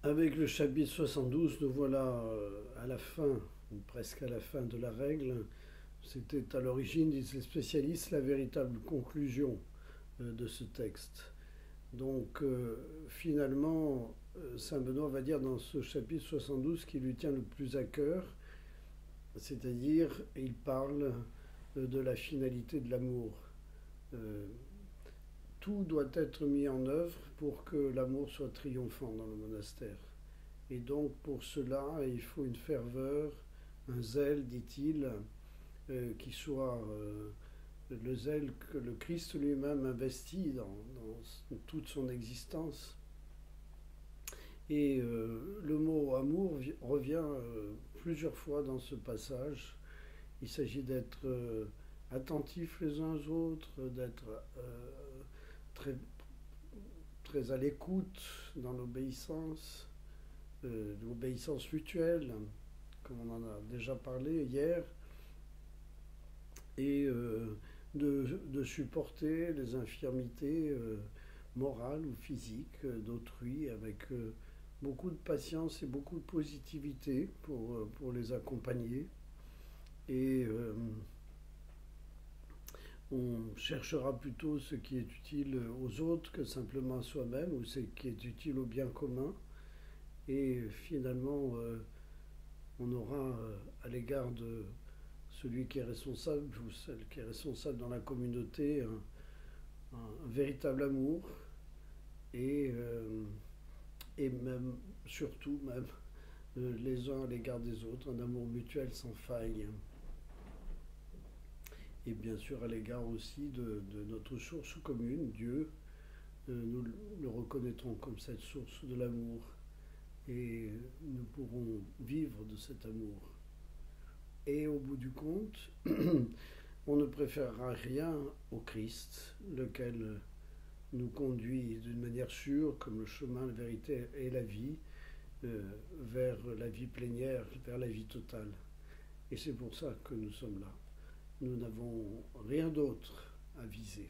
Avec le chapitre 72, nous voilà à la fin, ou presque à la fin de la règle. C'était à l'origine, disent les spécialistes, la véritable conclusion de ce texte. Donc finalement, Saint Benoît va dire dans ce chapitre 72 qui lui tient le plus à cœur, c'est-à-dire il parle de la finalité de l'amour. Euh, Tout doit être mis en œuvre pour que l'amour soit triomphant dans le monastère. Et donc pour cela, il faut une ferveur, un zèle, dit-il, qui soit le zèle que le Christ lui-même investit dans toute son existence. Et le mot amour revient plusieurs fois dans ce passage. Il s'agit d'être attentifs les uns aux autres, d'être très, très à l'écoute dans l'obéissance, l'obéissance mutuelle, comme on en a déjà parlé hier, et de supporter les infirmités morales ou physiques d'autrui avec beaucoup de patience et beaucoup de positivité pour les accompagner. Et on cherchera plutôt ce qui est utile aux autres que simplement à soi-même, ou ce qui est utile au bien commun. Et finalement, on aura à l'égard de celui qui est responsable ou celle qui est responsable dans la communauté un véritable amour et, et même, surtout même, les uns à l'égard des autres, un amour mutuel sans faille. Et bien sûr à l'égard aussi de notre source commune, Dieu, nous le reconnaîtrons comme cette source de l'amour et nous pourrons vivre de cet amour. Et au bout du compte, on ne préférera rien au Christ, lequel nous conduit d'une manière sûre, comme le chemin, la vérité et la vie, vers la vie plénière, vers la vie totale. Et c'est pour ça que nous sommes là. Nous n'avons rien d'autre à viser.